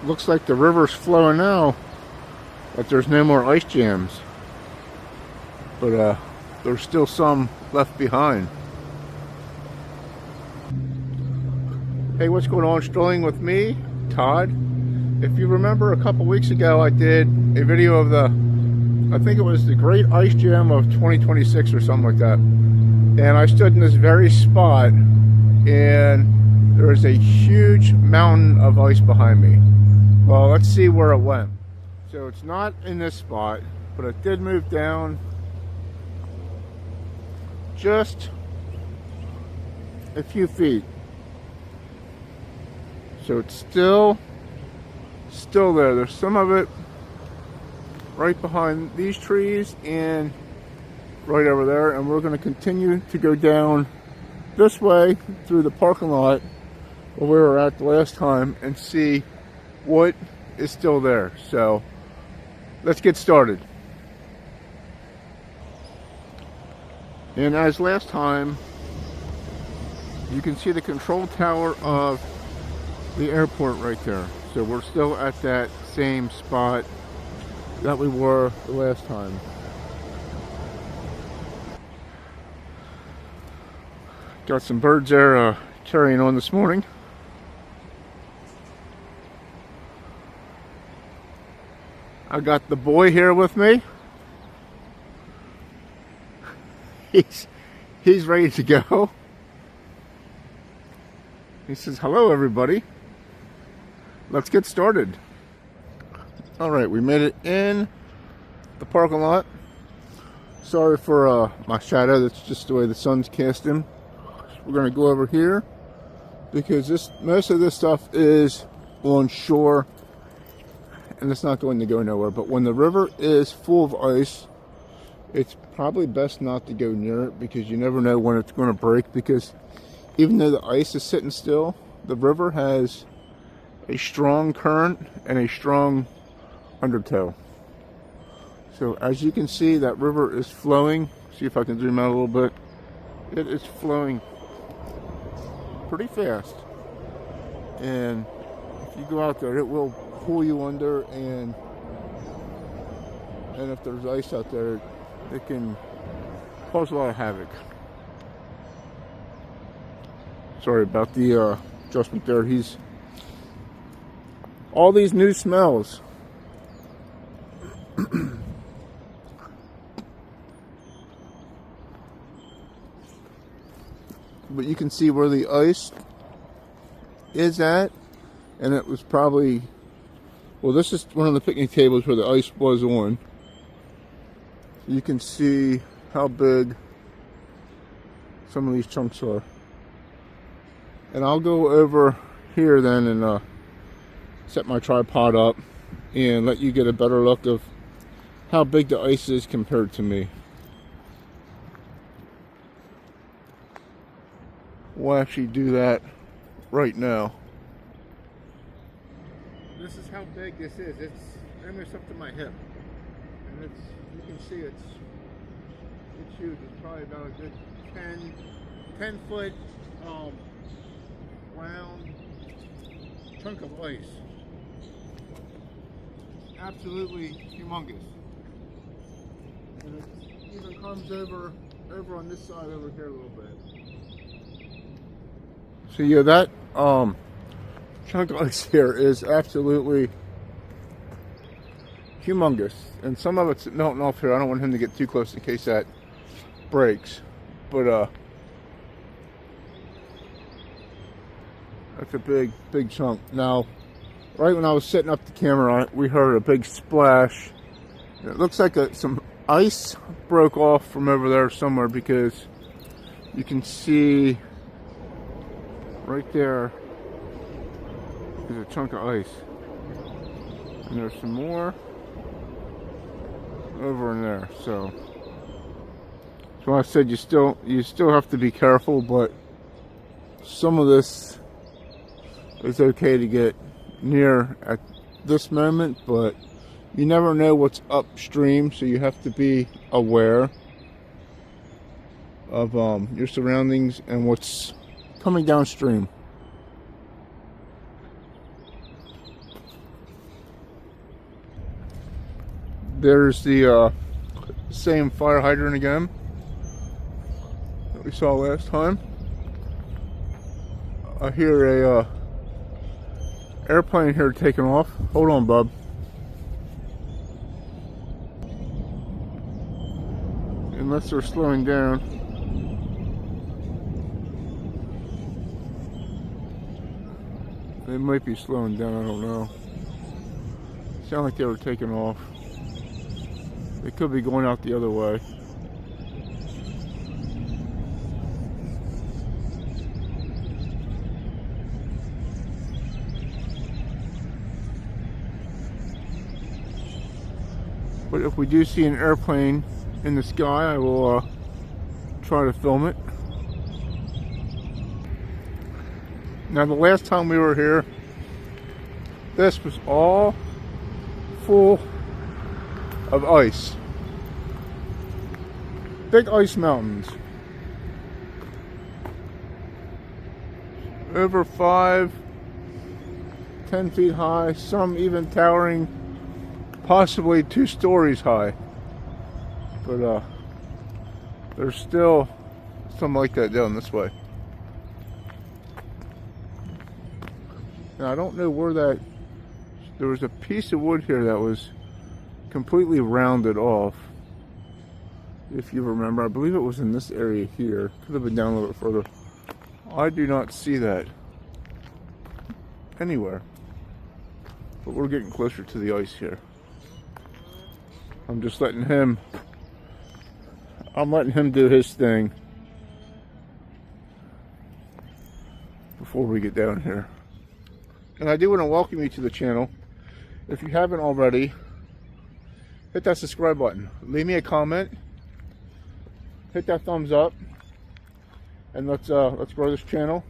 looks like the river's flowing now, but there's no more ice jams. But there's still some left behind. Hey, what's going on? Strolling with me, Todd. If you remember, a couple weeks ago I did a video of I think it was the Great Ice Jam of 2026 or something like that. And I stood in this very spot, and there is a huge mountain of ice behind me. Well, let's see where it went. So it's not in this spot, but it did move down just a few feet. So it's still there. There's some of it right behind these trees and right over there, and we're going to continue to go down this way through the parking lot where we were at the last time and see what is still there. So let's get started. And as last time, you can see the control tower of the airport right there. So we're still at that same spot that we were the last time. Got some birds there carrying on this morning. I got the boy here with me. He's ready to go. He says, "Hello, everybody. Let's get started." All right, we made it in the parking lot. Sorry for my shadow. That's just the way the sun's casting. We're going to go over here because most of this stuff is on shore, and it's not going to go nowhere. But when the river is full of ice, it's probably best not to go near it because you never know when it's going to break. Because even though the ice is sitting still, the river has a strong current and a strong undertow. So as you can see, that river is flowing. See if I can zoom out a little bit. It is flowing pretty fast, and if you go out there, it will pull you under, and if there's ice out there, it can cause a lot of havoc. Sorry about the adjustment there. All these new smells. But you can see where the ice is at, and it was probably, well, this is one of the picnic tables where the ice was on. You can see how big some of these chunks are. And I'll go over here then and set my tripod up and let you get a better look of how big the ice is compared to me. We'll actually do that right now. This is how big this is. It's almost up to my hip, and you can see it's huge. It's probably about a good 10 foot round chunk of ice. Absolutely humongous. And it even comes over on this side over here a little bit. So yeah, that chunk of ice here is absolutely humongous, and some of it's melting off here. I don't want him to get too close in case that breaks, but that's a big chunk. Now, right when I was setting up the camera on it, we heard a big splash. It looks like some ice broke off from over there somewhere, because you can see right there is a chunk of ice, and there's some more over in there. So I said you still have to be careful, but some of this is okay to get near at this moment, but you never know what's upstream, so you have to be aware of your surroundings and what's coming downstream. There's the same fire hydrant again that we saw last time. I hear a airplane here taking off. Hold on, bub. Unless they're slowing down. They might be slowing down, I don't know. Sound like they were taking off. They could be going out the other way. But if we do see an airplane in the sky, I will try to film it. Now, the last time we were here, this was all full of ice. Big ice mountains. Over 5, 10 feet high, some even towering possibly 2 stories high. But there's still some like that down this way. Now, I don't know where that... There was a piece of wood here that was completely rounded off. If you remember, I believe it was in this area here. Could have been down a little bit further. I do not see that anywhere. But we're getting closer to the ice here. I'm just letting him... I'm letting him do his thing before we get down here. And I do want to welcome you to the channel. If you haven't already, hit that subscribe button. Leave me a comment. Hit that thumbs up. And let's grow this channel.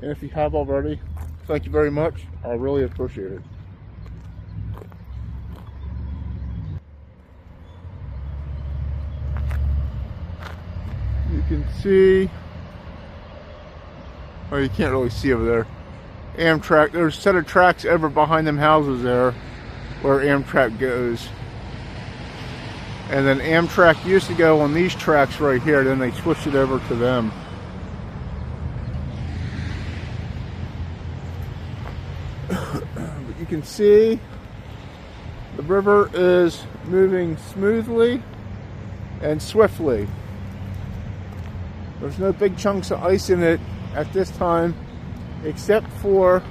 And if you have already, thank you very much. I really appreciate it. You can see, oh, you can't really see over there. Amtrak, there's a set of tracks over behind them houses there where Amtrak goes. And then Amtrak used to go on these tracks right here, then they switched it over to them. But you can see the river is moving smoothly and swiftly. There's no big chunks of ice in it at this time, except for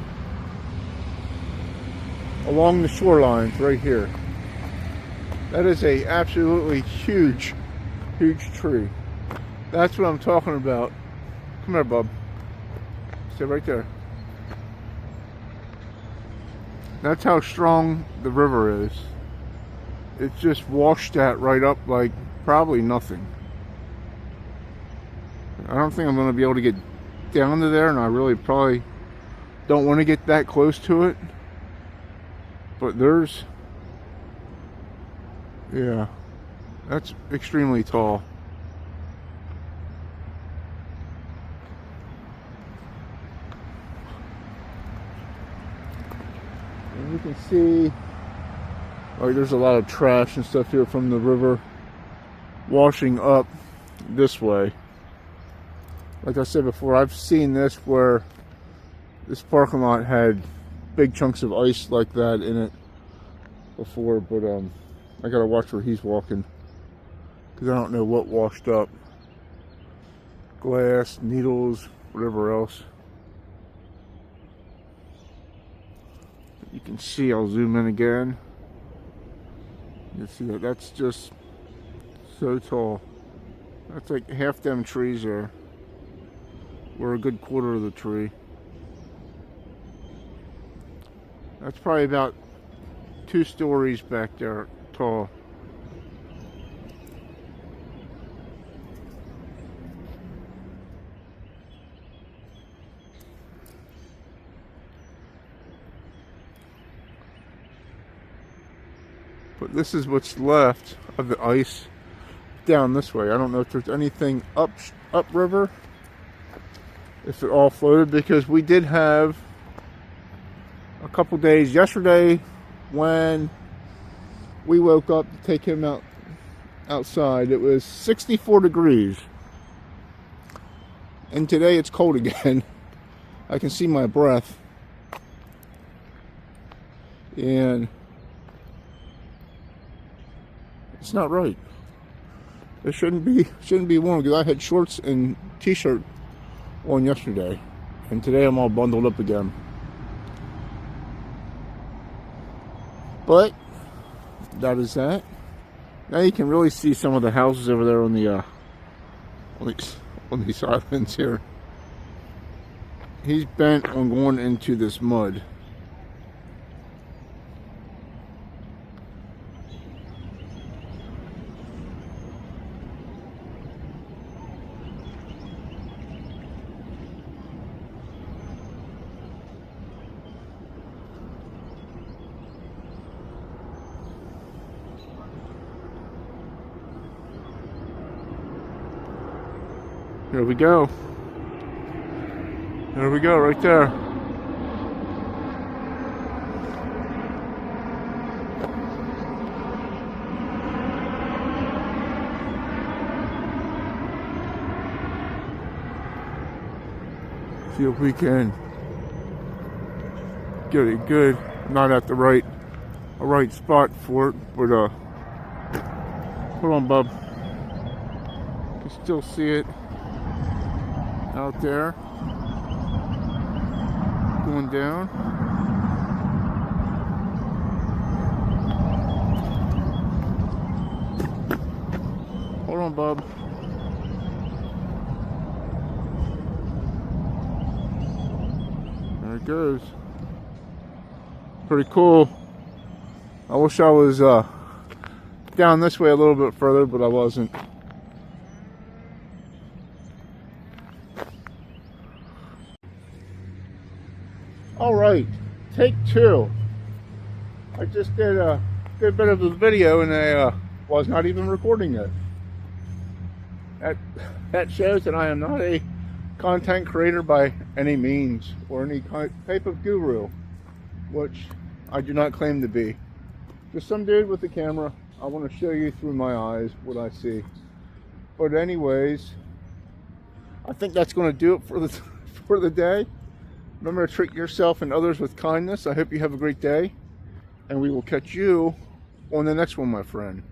along the shorelines right here. That is a absolutely huge tree. That's what I'm talking about. Come here, bub. Stay right there. That's how strong the river is. It's just washed that right up like probably nothing. I don't think I'm going to be able to get down to there, and I really probably don't want to get that close to it. But there's, yeah, that's extremely tall. And you can see, like, there's a lot of trash and stuff here from the river washing up this way. Like I said before, I've seen this where this parking lot had big chunks of ice like that in it before, but I gotta watch where he's walking because I don't know what washed up. Glass, needles, whatever else. You can see, I'll zoom in again. You see that that's just so tall. That's like half them trees there. We're a good quarter of the tree. That's probably about 2 stories back there tall. But this is what's left of the ice down this way. I don't know if there's anything upriver, if it all floated, because we did have a couple days yesterday when we woke up to take him outside. It was 64 degrees. And today it's cold again. I can see my breath. And it's not right. It shouldn't be warm, because I had shorts and t-shirt on yesterday. And today I'm all bundled up again. But that is that. Now you can really see some of the houses over there on the on these islands here. He's bent on going into this mud. Here we go. There we go, right there. See if we can get it good. Not at the right spot for it, but hold on, bub. You can still see it out there, going down. Hold on, bub. There it goes. Pretty cool. I wish I was down this way a little bit further, but I wasn't. All right, take two. I just did a good bit of the video and I was not even recording it. That shows that I am not a content creator by any means, or any type of guru, which I do not claim to be. Just some dude with a camera. I want to show you through my eyes what I see. But anyways, I think that's going to do it for the day. Remember to treat yourself and others with kindness. I hope you have a great day, and we will catch you on the next one, my friend.